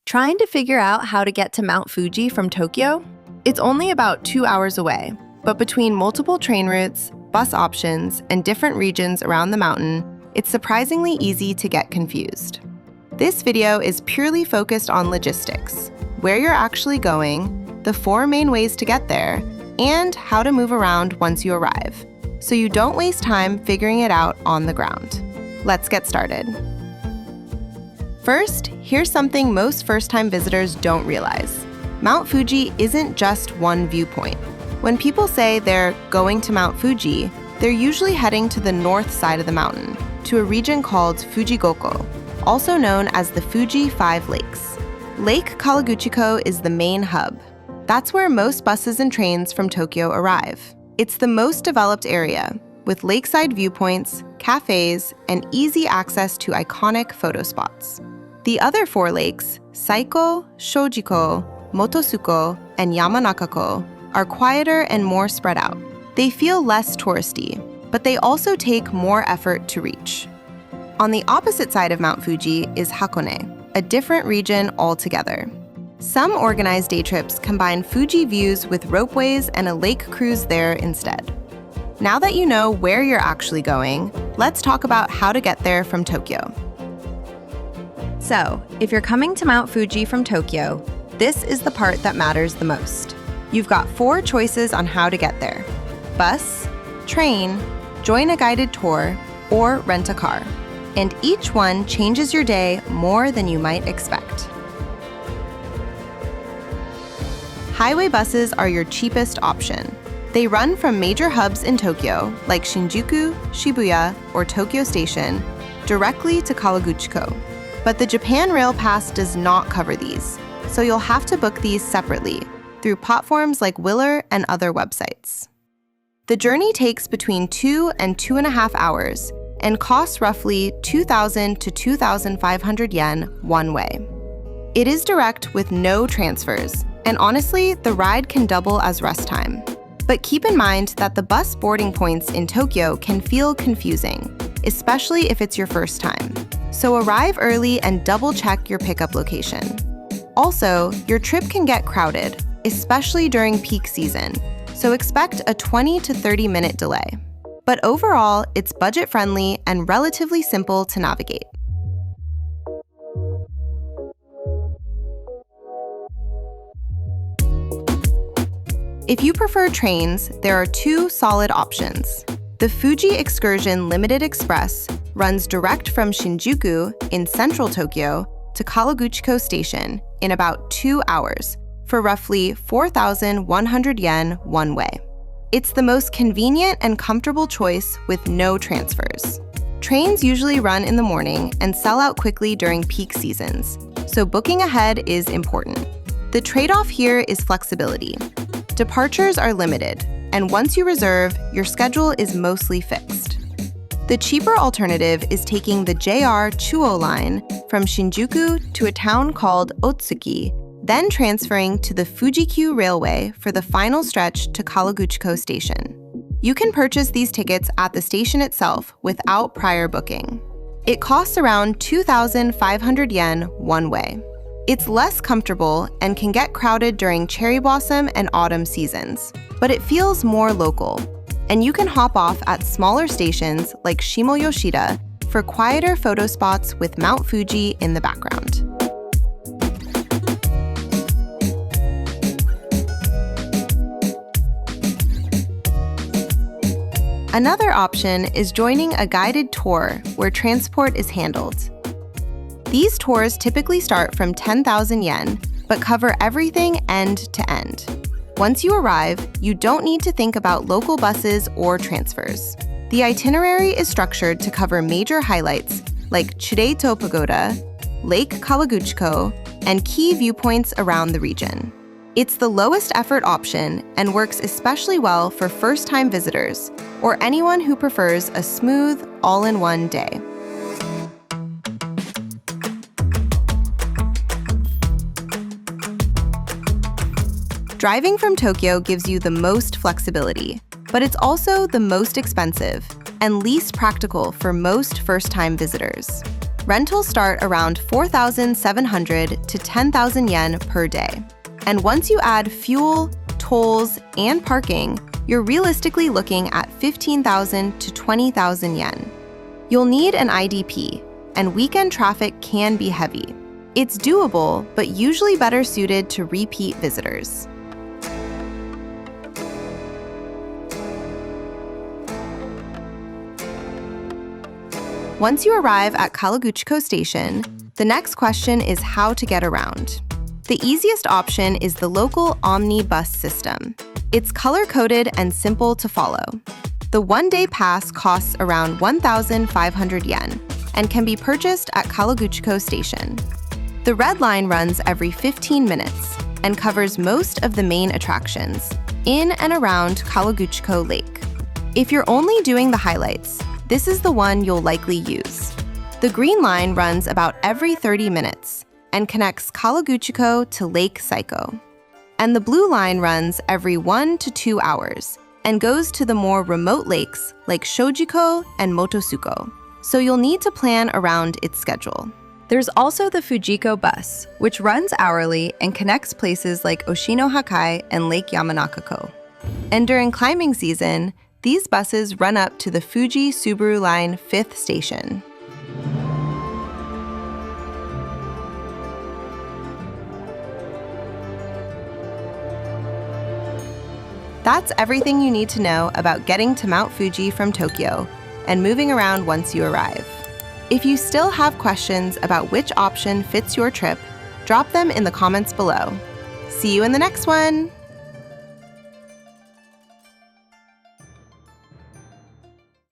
Trying to figure out how to get to Mount Fuji from Tokyo? It's only about 2 hours away, but between multiple train routes, bus options, and different regions around the mountain, it's surprisingly easy to get confused. This video is purely focused on logistics, where you're actually going, the 4 main ways to get there, and how to move around once you arrive, so you don't waste time figuring it out on the ground. Let's get started. First, here's something most first-time visitors don't realize. Mount Fuji isn't just one viewpoint. When people say they're going to Mount Fuji, they're usually heading to the north side of the mountain, to a region called Fujigoko, also known as the Fuji Five Lakes. Lake Kawaguchiko is the main hub. That's where most buses and trains from Tokyo arrive. It's the most developed area, with lakeside viewpoints, cafes, and easy access to iconic photo spots. The other 4 lakes, Saiko, Shojiko, Motosuko, and Yamanakako, are quieter and more spread out. They feel less touristy, but they also take more effort to reach. On the opposite side of Mount Fuji is Hakone, a different region altogether. Some organized day trips combine Fuji views with ropeways and a lake cruise there instead. Now that you know where you're actually going, let's talk about how to get there from Tokyo. So, if you're coming to Mount Fuji from Tokyo, this is the part that matters the most. You've got 4 choices on how to get there: bus, train, join a guided tour, or rent a car. And each one changes your day more than you might expect. Highway buses are your cheapest option. They run from major hubs in Tokyo, like Shinjuku, Shibuya, or Tokyo Station, directly to Kawaguchiko. But the Japan Rail Pass does not cover these, so you'll have to book these separately through platforms like Willer and other websites. The journey takes between 2 and 2.5 hours and costs roughly 2,000 to 2,500 yen one way. It is direct with no transfers, and honestly, the ride can double as rest time. But keep in mind that the bus boarding points in Tokyo can feel confusing, especially if it's your first time. So arrive early and double-check your pickup location. Also, your trip can get crowded, especially during peak season, so expect a 20 to 30-minute delay. But overall, it's budget-friendly and relatively simple to navigate. If you prefer trains, there are 2 solid options. The Fuji Excursion Limited Express runs direct from Shinjuku in central Tokyo to Kawaguchiko Station in about 2 hours for roughly 4,100 yen one way. It's the most convenient and comfortable choice with no transfers. Trains usually run in the morning and sell out quickly during peak seasons, so booking ahead is important. The trade-off here is flexibility. Departures are limited, and once you reserve, your schedule is mostly fixed. The cheaper alternative is taking the JR Chuo line from Shinjuku to a town called Otsuki, then transferring to the Fuji-Q Railway for the final stretch to Kawaguchiko Station. You can purchase these tickets at the station itself without prior booking. It costs around 2,500 yen one way. It's less comfortable and can get crowded during cherry blossom and autumn seasons, but it feels more local. And you can hop off at smaller stations like Shimoyoshida for quieter photo spots with Mount Fuji in the background. Another option is joining a guided tour where transport is handled. These tours typically start from 10,000 yen, but cover everything end to end. Once you arrive, you don't need to think about local buses or transfers. The itinerary is structured to cover major highlights like Chireito Pagoda, Lake Kawaguchiko, and key viewpoints around the region. It's the lowest effort option and works especially well for first-time visitors or anyone who prefers a smooth, all-in-one day. Driving from Tokyo gives you the most flexibility, but it's also the most expensive and least practical for most first-time visitors. Rentals start around 4,700 to 10,000 yen per day. And once you add fuel, tolls, and parking, you're realistically looking at 15,000 to 20,000 yen. You'll need an IDP, and weekend traffic can be heavy. It's doable, but usually better suited to repeat visitors. Once you arrive at Kawaguchiko Station, the next question is how to get around. The easiest option is the local Omni bus system. It's color-coded and simple to follow. The one-day pass costs around 1,500 yen and can be purchased at Kawaguchiko Station. The red line runs every 15 minutes and covers most of the main attractions in and around Kawaguchiko Lake. If you're only doing the highlights, this is the one you'll likely use. The green line runs about every 30 minutes and connects Kawaguchiko to Lake Saiko. And the blue line runs every 1 to 2 hours and goes to the more remote lakes like Shojiko and Motosuko, so you'll need to plan around its schedule. There's also the Fujiko bus, which runs hourly and connects places like Oshino-Hakai and Lake Yamanakako. And during climbing season, these buses run up to the Fuji Subaru Line 5th station. That's everything you need to know about getting to Mount Fuji from Tokyo and moving around once you arrive. If you still have questions about which option fits your trip, drop them in the comments below. See you in the next one!